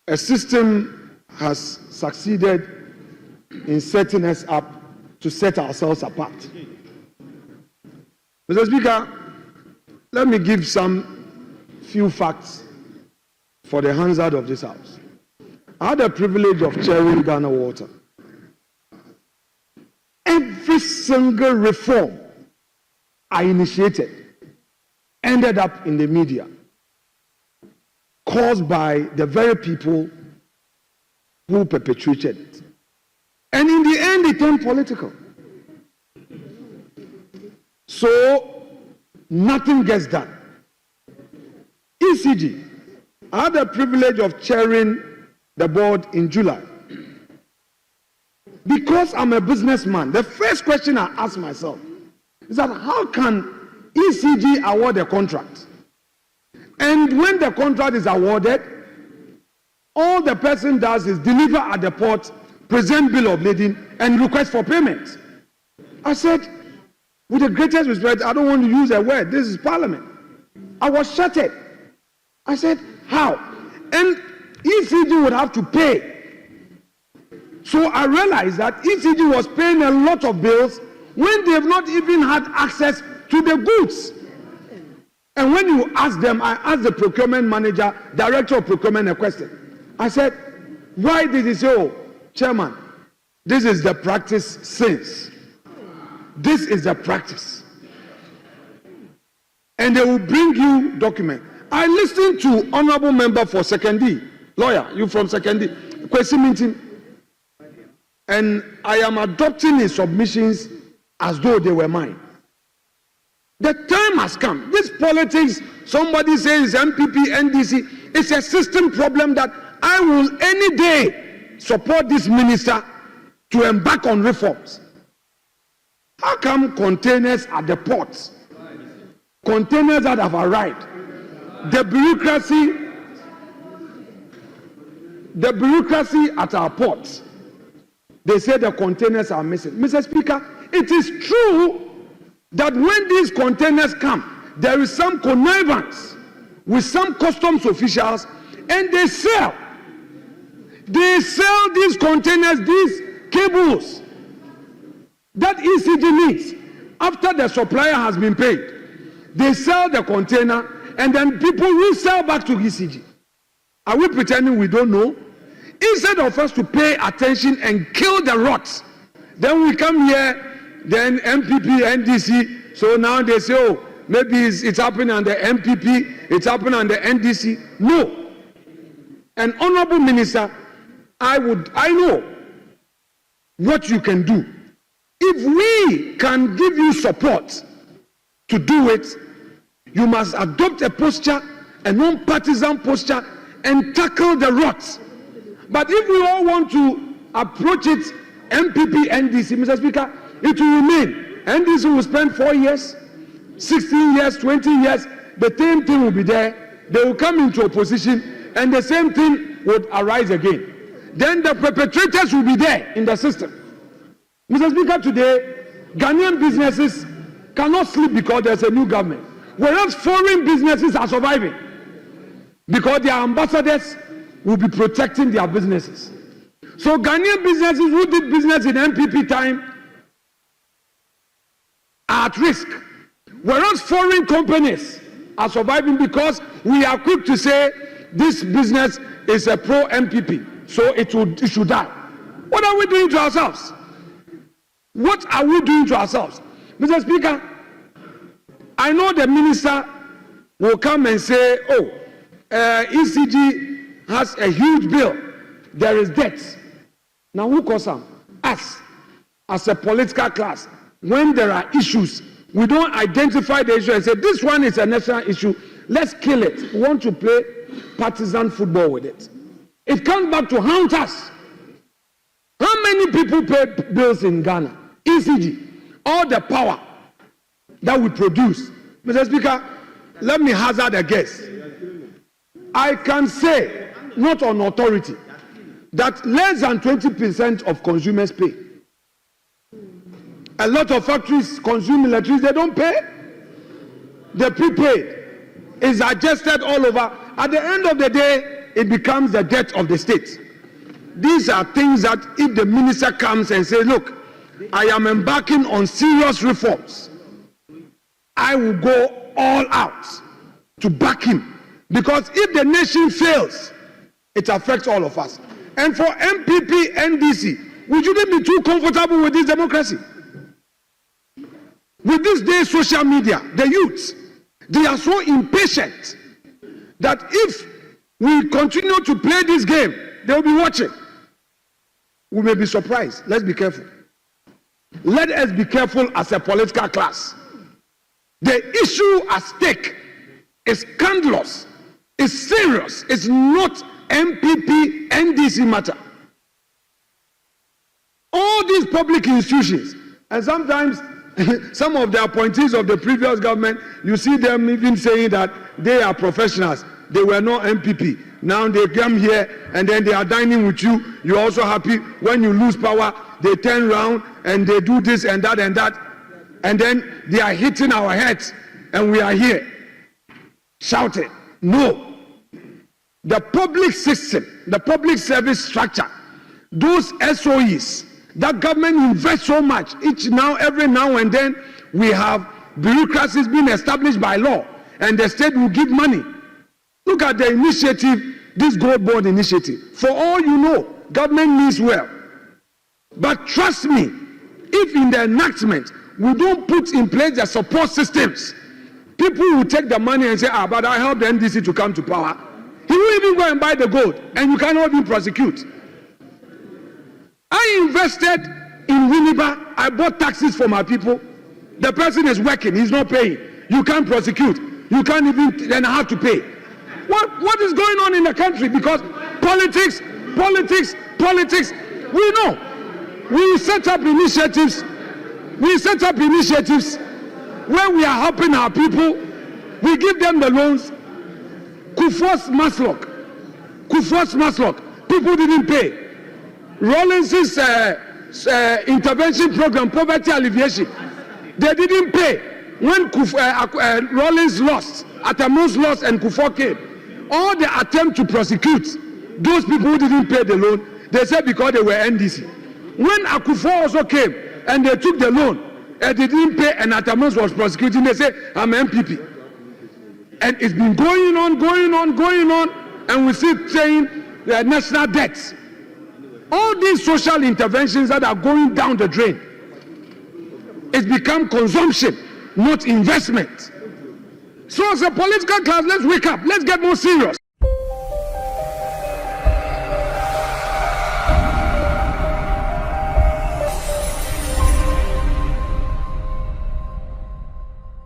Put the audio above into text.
a system has succeeded in setting us up to set ourselves apart. Mr. Speaker, let me give some few facts for the Hansard of this House. I had the privilege of chairing Ghana Water. Every single reform I initiated ended up in the media, caused by the very people who perpetrated it. And in the end, it turned political. So, nothing gets done. ECG, I had the privilege of chairing the board in July. Because I'm a businessman, the first question I ask myself is that how can ECG award a contract? And when the contract is awarded, all the person does is deliver at the port, present bill of lading, and request for payment. I said, with the greatest respect, I don't want to use a word. This is Parliament. I was shattered. I said, how? And ECG would have to pay. So I realized that ECG was paying a lot of bills when they have not even had access to the goods. And when you ask them, I asked the procurement manager, director of procurement, a question. I said, why did he say, oh, Chairman, this is the practice since. This is the practice. And they will bring you document. I listened to Honorable Member for Sekondi, lawyer, you from Sekondi, question meeting. And I am adopting his submissions as though they were mine. The time has come. This politics, somebody says MPP, NDC, it's a system problem that I will any day support this minister to embark on reforms. How come containers at the ports, containers that have arrived, the bureaucracy at our ports, they say the containers are missing. Mr. Speaker, it is true that when these containers come, there is some connivance with some customs officials, and they sell these containers, these cables that ECG needs after the supplier has been paid. They sell the container, and then people resell back to ECG. Are we pretending we don't know? Instead of us to pay attention and kill the rots, then we come here, then MPP, NDC, so now they say, oh, maybe it's happening under MPP, it's happening under NDC. No. An honorable minister, I know what you can do. If we can give you support to do it, you must adopt a posture, a non-partisan posture, and tackle the rots. But if we all want to approach it, MPP, NDC, Mr. Speaker, it will remain. NDC will spend 4 years, 16 years, 20 years, the same thing will be there. They will come into opposition, and the same thing would arise again. Then the perpetrators will be there in the system. Mr. Speaker, today, Ghanaian businesses cannot sleep because there's a new government, whereas foreign businesses are surviving because their ambassadors will be protecting their businesses. So Ghanaian businesses who did business in MPP time are at risk, whereas foreign companies are surviving because we are quick to say this business is a pro-MPP, so it should die. What are we doing to ourselves? What are we doing to ourselves? Mr. Speaker, I know the minister will come and say, oh, ECG has a huge bill. There is debt. Now who calls them? Us, as a political class. When there are issues, we don't identify the issue and say, this one is a national issue. Let's kill it. We want to play partisan football with it. It comes back to haunt us. How many people pay bills in Ghana? ECG. All the power that we produce. Mr. Speaker, let me hazard a guess. I can say, not on authority, that less than 20% of consumers pay. A lot of factories consume electricity, they don't pay. The prepaid is adjusted all over. At the end of the day, it becomes the death of the state. These are things that if the minister comes and says, look, I am embarking on serious reforms, I will go all out to back him. Because if the nation fails, it affects all of us. And for MPP, NDC, we shouldn't be too comfortable with this democracy. With this day social media, the youths, they are so impatient that if we continue to play this game, they will be watching. We may be surprised. Let's be careful. Let us be careful as a political class. The issue at stake is scandalous, is serious, it's not MPP, NDC matter. All these public institutions, and sometimes some of the appointees of the previous government, you see them even saying that they are professionals. They were not MPP. Now they come here and then they are dining with you. You're also happy. When you lose power, they turn around and they do this and that and that. And then they are hitting our heads and we are here shouting. No. The public system, the public service structure, those SOEs, that government invests so much. Every now and then, we have bureaucracies being established by law, and the state will give money. Look at the initiative, this gold bond initiative. For all you know, government means well. But trust me, if in the enactment we don't put in place the support systems, people will take the money and say, but I helped the NDC to come to power. He will even go and buy the gold, and you cannot even prosecute. I invested in Winneba. I bought taxes for my people. The person is working. He's not paying. You can't prosecute. You can't even then have to pay. What is going on in the country? Because politics. We know. We set up initiatives. Where we are helping our people. We give them the loans. Kufuor's Maslock. People didn't pay. Rawlings's intervention program, poverty alleviation, they didn't pay. When Rawlings lost, Atamus lost, and Kufuor came, all the attempt to prosecute those people who didn't pay the loan, they said because they were NDC. When Kufuor also came and they took the loan and they didn't pay, and Atamus was prosecuting, they said, I'm MPP. And it's been going on, and we see saying national debts. All these social interventions that are going down the drain, it's become consumption, not investment. So as a political class, let's wake up. Let's get more serious.